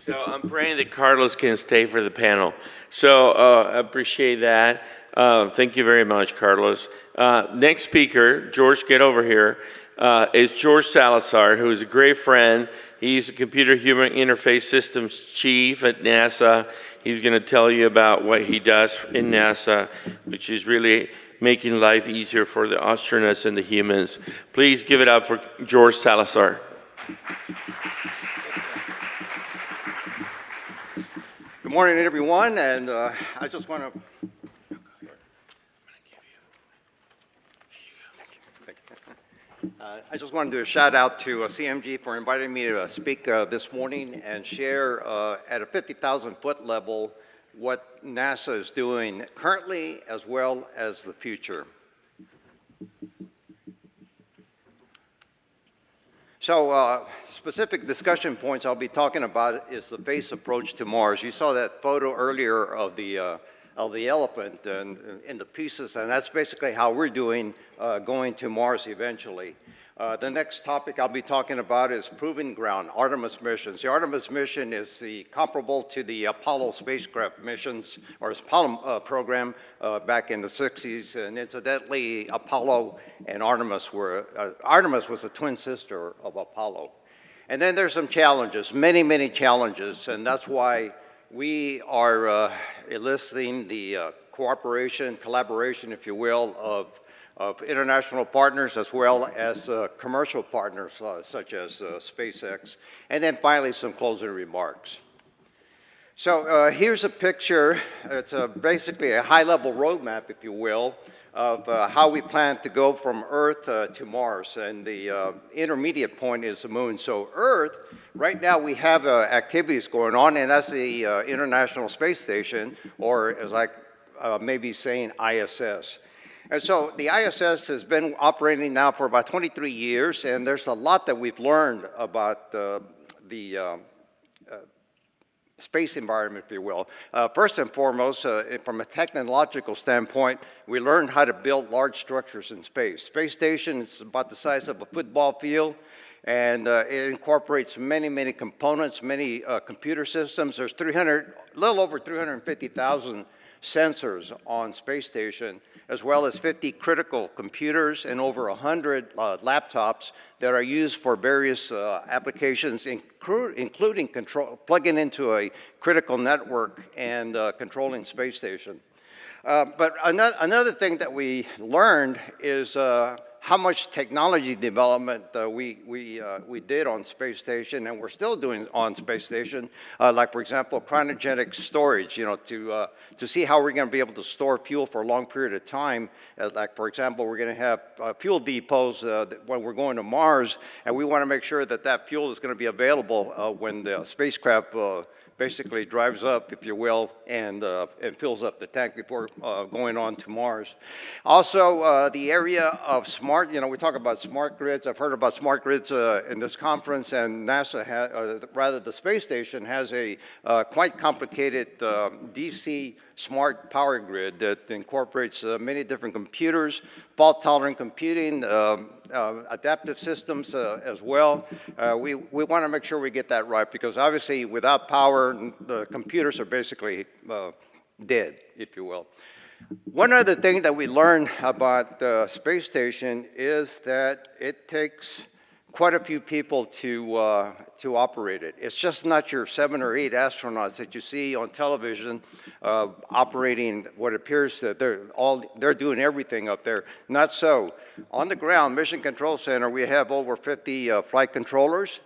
So I'm praying that Carlos can stay for the panel. So I appreciate that. Thank you very much, Carlos. Next speaker, George, get over here, is George Salazar, who is a great friend. He's a computer human interface systems chief at NASA. He's going to tell you about what he does in NASA, which is really making life easier for the astronauts and the humans. Please give it up for George Salazar. Good morning, everyone, and I just want to. I just want to do a shout out to CMG for inviting me to speak this morning and share at a 50,000-foot level what NASA is doing currently as well as the future. So specific discussion points I'll be talking about is the phased approach to Mars. You saw that photo earlier of the elephant and in the pieces, and that's basically how we're doing going to Mars eventually. The next topic I'll be talking about is Proving Ground, Artemis missions. The Artemis mission is comparable to the Apollo spacecraft missions, or Apollo program back in the 60s. And incidentally, Apollo and Artemis Artemis was a twin sister of Apollo. And then there's some challenges, many, many challenges, and that's why we are enlisting the cooperation, collaboration, if you will, of international partners as well as commercial partners such as SpaceX. And then finally, some closing remarks. So here's a picture. It's basically a high-level roadmap, if you will, of how we plan to go from Earth to Mars. And the intermediate point is the moon. So Earth, right now we have activities going on, and that's the International Space Station, or as I may be saying, ISS. And so the ISS has been operating now for about 23 years, and there's a lot that we've learned about the space environment, if you will. First and foremost, from a technological standpoint, we learned how to build large structures in space. Space station is about the size of a football field, and it incorporates many, many components, many computer systems. There's a little over 350,000 sensors on space station, as well as 50 critical computers and over 100 laptops that are used for various applications, including plugging into a critical network and controlling space station. But another thing that we learned is how much technology development we did on space station, and we're still doing on space station. Like for example, cryogenic storage. To see how we're going to be able to store fuel for a long period of time. Like for example, we're going to have fuel depots when we're going to Mars, and we want to make sure that that fuel is going to be available when the spacecraft basically drives up, if you will, and fills up the tank before going on to Mars. Also, the area of smart, we talk about smart grids. I've heard about smart grids in this conference, and NASA, rather the space station, has a quite complicated DC smart power grid that incorporates many different computers, fault-tolerant computing, adaptive systems as well. We want to make sure we get that right, because obviously without power, the computers are basically dead, if you will. One other thing that we learned about the space station is that it takes quite a few people to operate it. It's just not your 7 or 8 astronauts that you see on television operating what appears that they're doing everything up there. Not so. On the ground, Mission Control Center, we have over 50 flight controllers.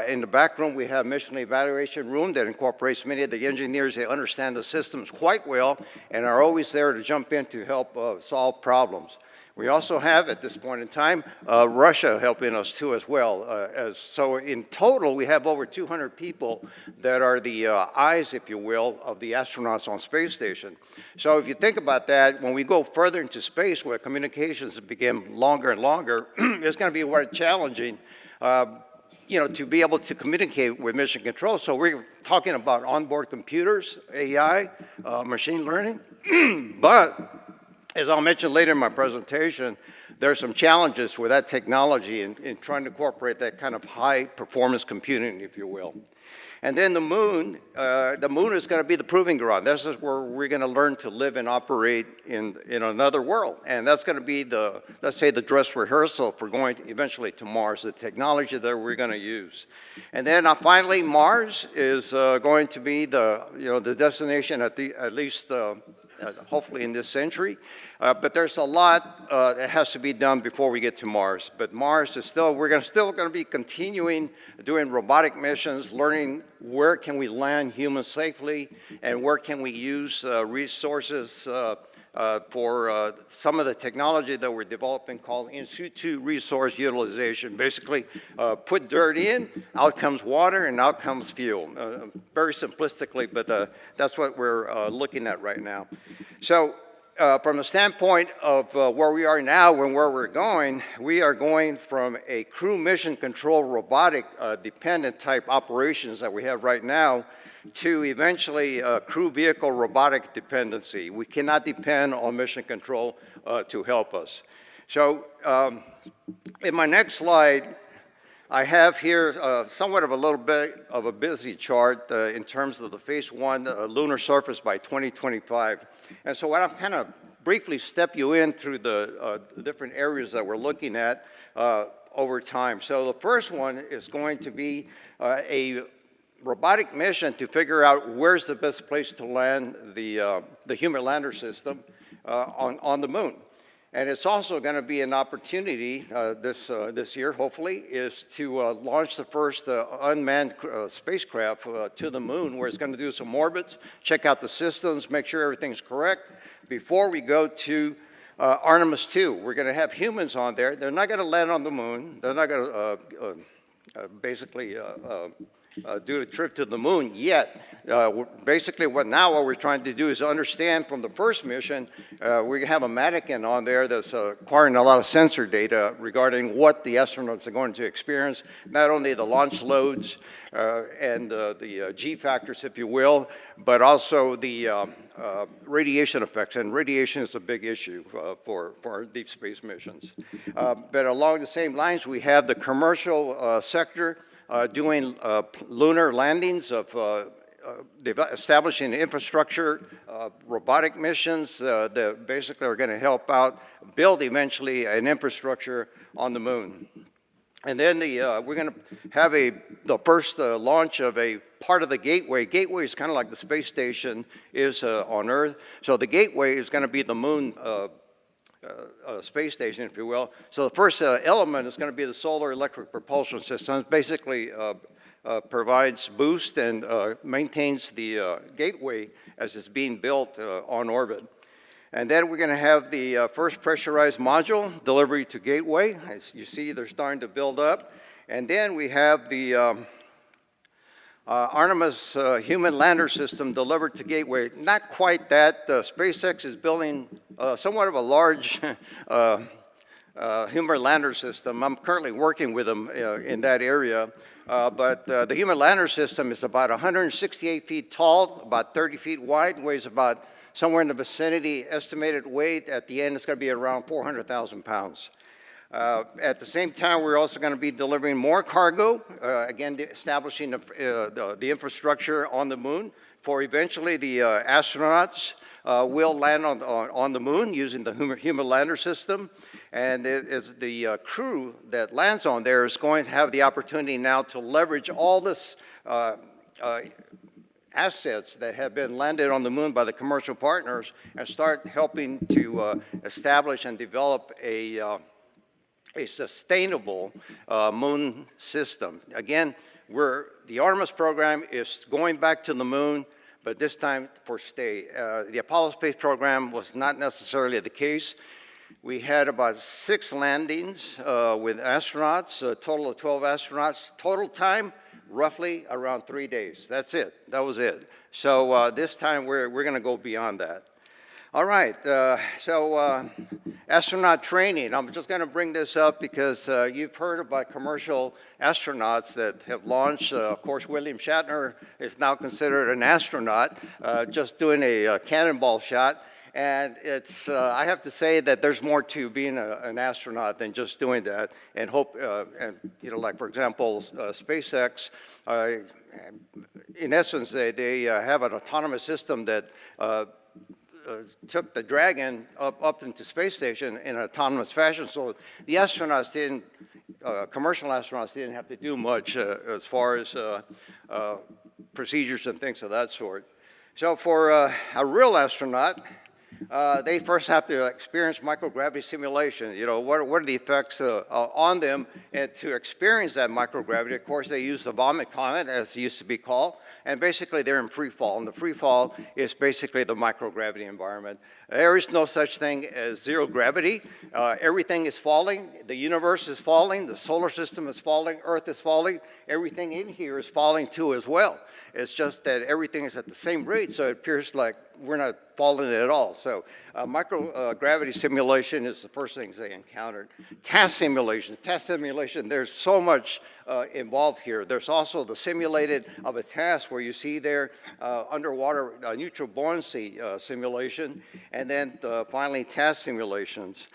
In the back room, we have mission evaluation room that incorporates many of the engineers that understand the systems quite well and are always there to jump in to help solve problems. We also have, at this point in time, Russia helping us too as well. So in total, we have over 200 people that are the eyes, if you will, of the astronauts on space station. So if you think about that, when we go further into space where communications become longer and longer, it's going to be more challenging to be able to communicate with mission control. So we're talking about onboard computers, AI, machine learning, but As I'll mention later in my presentation, there are some challenges with that technology in trying to incorporate that kind of high performance computing, if you will. And then the moon is going to be the proving ground. This is where we're going to learn to live and operate in another world. And that's going to be the, let's say, the dress rehearsal for going eventually to Mars, the technology that we're going to use. And then finally, Mars is going to be the destination at least hopefully in this century. But there's a lot that has to be done before we get to Mars. But Mars is still, we're still going to be continuing doing robotic missions, learning where can we land humans safely and where can we use resources for some of the technology that we're developing called in situ resource utilization. Basically, put dirt in, out comes water, and out comes fuel. Very simplistically, but that's what we're looking at right now. So from the standpoint of where we are now and where we're going, we are going from a crew mission control robotic dependent type operations that we have right now to eventually crew vehicle robotic dependency. We cannot depend on mission control to help us. So in my next slide, I have here somewhat of a little bit of a busy chart in terms of the phase 1 lunar surface by 2025. And so I'll kind of briefly step you in through the different areas that we're looking at over time. So the first one is going to be a robotic mission to figure out where's the best place to land the human lander system on the moon. And it's also going to be an opportunity this year, hopefully, is to launch the first unmanned spacecraft to the moon, where it's going to do some orbits, check out the systems, make sure everything's correct before we go to Artemis 2. We're going to have humans on there. They're not going to land on the moon. They're not going to basically do a trip to the moon yet. Basically, what we're trying to do is understand from the first mission, we have a mannequin on there that's acquiring a lot of sensor data regarding what the astronauts are going to experience, not only the launch loads and the G factors, if you will, but also the radiation effects. And radiation is a big issue for our deep space missions. But along the same lines, we have the commercial sector doing lunar landings of establishing infrastructure, robotic missions that basically are going to help out build eventually an infrastructure on the moon. And then we're going to have the first launch of a part of the Gateway. Gateway is kind of like the space station is on Earth. So the Gateway is going to be the moon space station, if you will. So the first element is going to be the solar electric propulsion system. It basically provides boost and maintains the Gateway as it's being built on orbit. And then we're going to have the first pressurized module delivery to Gateway. As you see, they're starting to build up. And then we have the Artemis human lander system delivered to Gateway. Not quite that. SpaceX is building somewhat of a large human lander system. I'm currently working with them in that area. But the human lander system is about 168 feet tall, about 30 feet wide, weighs about somewhere in the vicinity, estimated weight at the end is going to be around 400,000 pounds. At the same time, we're also going to be delivering more cargo, again, establishing the infrastructure on the moon for eventually the astronauts will land on the moon using the human lander system. And the crew that lands on there is going to have the opportunity now to leverage all this assets that have been landed on the moon by the commercial partners and start helping to establish and develop a sustainable moon system. Again, the Artemis program is going back to the moon, but this time for stay. The Apollo space program was not necessarily the case. We had about 6 landings with astronauts, a total of 12 astronauts. Total time, roughly around 3 days. That's it. That was it. So this time we're going to go beyond that. All right. Astronaut training. I'm just going to bring this up because you've heard about commercial astronauts that have launched. Of course, William Shatner is now considered an astronaut, just doing a cannonball shot. And it's, I have to say that there's more to being an astronaut than just doing that. And hope, and like for example, SpaceX, in essence, they have an autonomous system that took the Dragon up into space station in an autonomous fashion. So the astronauts didn't, commercial astronauts didn't have to do much as far as procedures and things of that sort. So for a real astronaut, they first have to experience microgravity simulation. What are the effects on them? And to experience that microgravity, of course, they use the vomit comet, as it used to be called, and basically they're in free fall. And the free fall is basically the microgravity environment. There is no such thing as zero gravity. Everything is falling. The universe is falling. The solar system is falling. Earth is falling. Everything in here is falling too as well. It's just that everything is at the same rate, so it appears like we're not falling at all. So microgravity simulation is the first things they encountered. Task simulation, there's so much involved here. There's also the simulated of a task where you see there underwater neutral buoyancy simulation, and then finally task simulations.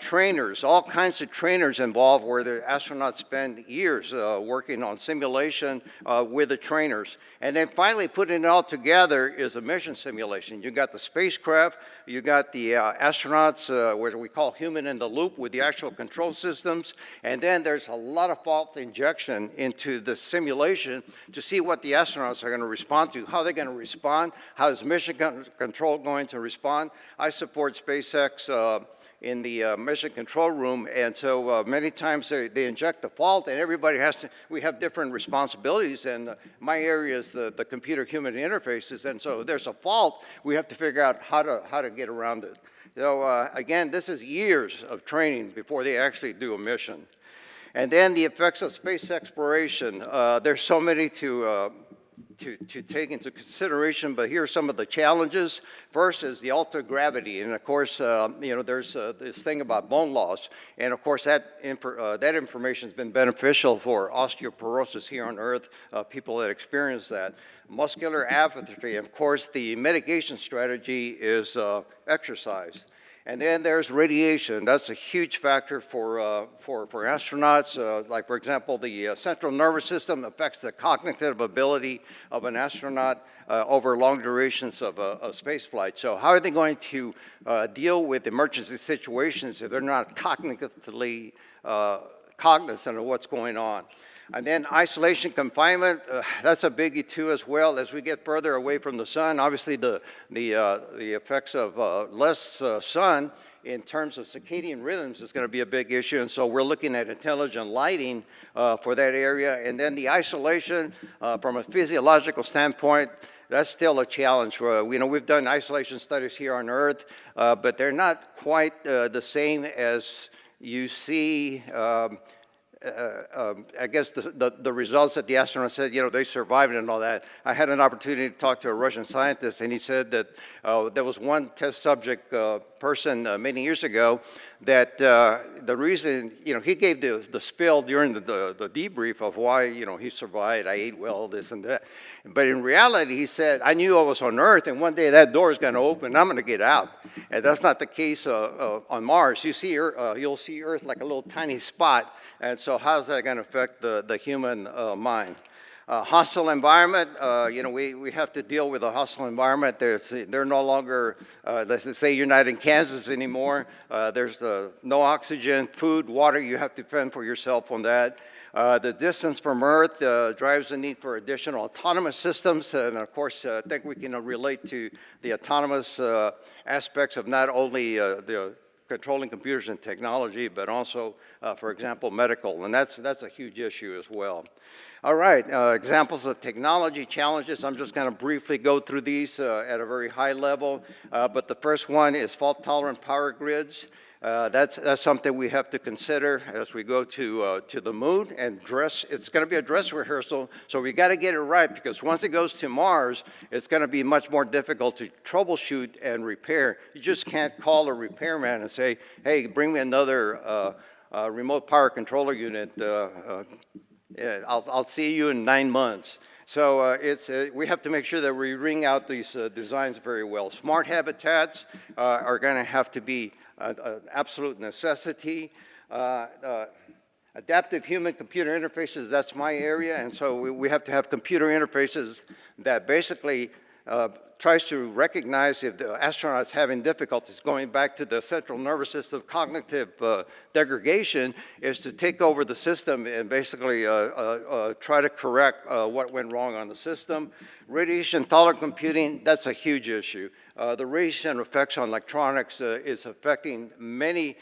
Trainers, all kinds of trainers involved where the astronauts spend years working on simulation with the trainers. And then finally putting it all together is a mission simulation. You got the spacecraft, you got the astronauts, what we call human in the loop with the actual control systems, and then there's a lot of fault injection into the simulation to see what the astronauts are going to respond to, how they're going to respond, how is mission control going to respond. I support SpaceX in the mission control room, and so many times they inject the fault, and everybody has to, we have different responsibilities, and my area is the computer-human interfaces, and so there's a fault, we have to figure out how to get around it. So again, this is years of training before they actually do a mission. And then the effects of space exploration. There's so many to take into consideration, but here are some of the challenges. First is the altered gravity, and of course, there's this thing about bone loss, and of course that information has been beneficial for osteoporosis here on Earth, people that experience that. Muscular atrophy, of course, the mitigation strategy is exercise. And then there's radiation. That's a huge factor for astronauts. Like, for example, the central nervous system affects the cognitive ability of an astronaut over long durations of space flight. So how are they going to deal with emergency situations if they're not cognitively cognizant of what's going on? And then isolation confinement, that's a biggie too as well. As we get further away from the sun, obviously the effects of less sun in terms of circadian rhythms is going to be a big issue, and so we're looking at intelligent lighting for that area. And then the isolation from a physiological standpoint, that's still a challenge. We've done isolation studies here on Earth, but they're not quite the same as you see I guess the results that the astronauts said, they survived and all that. I had an opportunity to talk to a Russian scientist, and he said that there was one test subject person many years ago that the reason, he gave the spill during the debrief of why, he survived, I ate well, this and that. But in reality, he said, I knew I was on Earth, and one day that door is going to open, and I'm going to get out. And that's not the case on Mars. You'll see Earth like a little tiny spot. And so how's that going to affect the human mind? Hostile environment, we have to deal with a hostile environment. They're no longer, let's say you're not in Kansas anymore. There's no oxygen, food, water, you have to fend for yourself on that. The distance from Earth drives the need for additional autonomous systems, and of course, I think we can relate to the autonomous aspects of not only the controlling computers and technology, but also, for example, medical, and that's a huge issue as well. All right, examples of technology challenges. I'm just going to briefly go through these at a very high level, but the first one is fault-tolerant power grids. That's something we have to consider as we go to the moon and dress. It's going to be a dress rehearsal, so we got to get it right, because once it goes to Mars, it's going to be much more difficult to troubleshoot and repair. You just can't call a repairman and say, hey, bring me another remote power controller unit. I'll see you in 9 months. So we have to make sure that we ring out these designs very well. Smart habitats are going to have to be an absolute necessity. Adaptive human-computer interfaces, that's my area, and so we have to have computer interfaces that basically tries to recognize if the astronaut's having difficulties. Going back to the central nervous system cognitive degradation is to take over the system and basically try to correct what went wrong on the system. Radiation-tolerant computing, that's a huge issue. The radiation effects on electronics is affecting many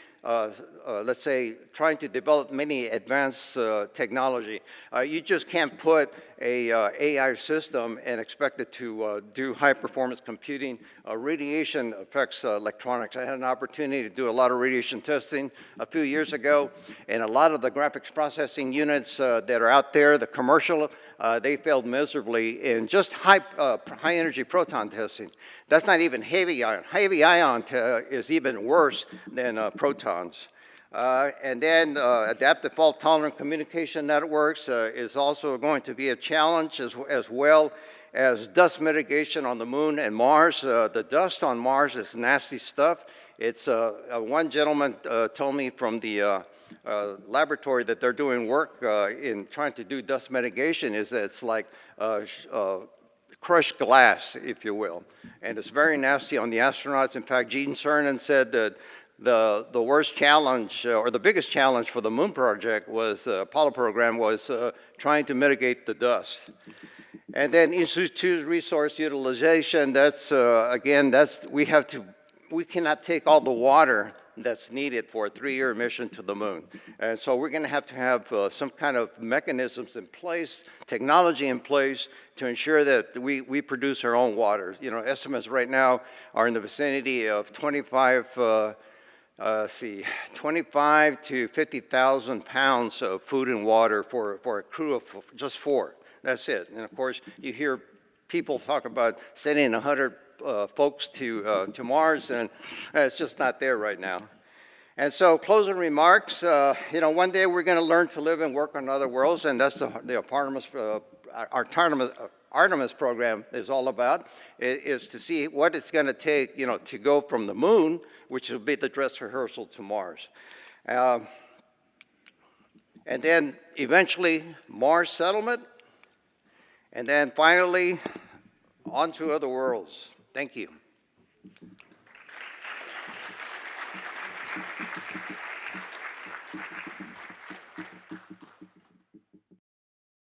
let's say, trying to develop many advanced technology. You just can't put a AI system and expect it to do high-performance computing. Radiation affects electronics. I had an opportunity to do a lot of radiation testing a few years ago, and a lot of the graphics processing units that are out there, the commercial, they failed miserably in just high-energy proton testing. That's not even heavy ion. Heavy ion is even worse than protons. And then adaptive fault-tolerant communication networks is also going to be a challenge as well as dust mitigation on the moon and Mars. The dust on Mars is nasty stuff. It's one gentleman told me from the laboratory that they're doing work in trying to do dust mitigation is that it's like crushed glass, if you will. And it's very nasty on the astronauts. In fact, Gene Cernan said that the worst challenge, or the biggest challenge for the moon project was, the Apollo program was trying to mitigate the dust. And then institute resource utilization, that's, again, we cannot take all the water that's needed for a 3-year mission to the moon. And so we're going to have some kind of mechanisms in place, technology in place to ensure that we produce our own water. You know, estimates right now are in the vicinity of 25 to 50,000 pounds of food and water for a crew of just 4. That's it. And of course, you hear people talk about sending 100 folks to Mars, and it's just not there right now. And so, closing remarks, you know, one day we're going to learn to live and work on other worlds, and that's the Artemis program is all about, is to see what it's going to take, you know, to go from the moon, which will be the dress rehearsal, to Mars. And then eventually Mars settlement, and then finally on to other worlds. Thank you.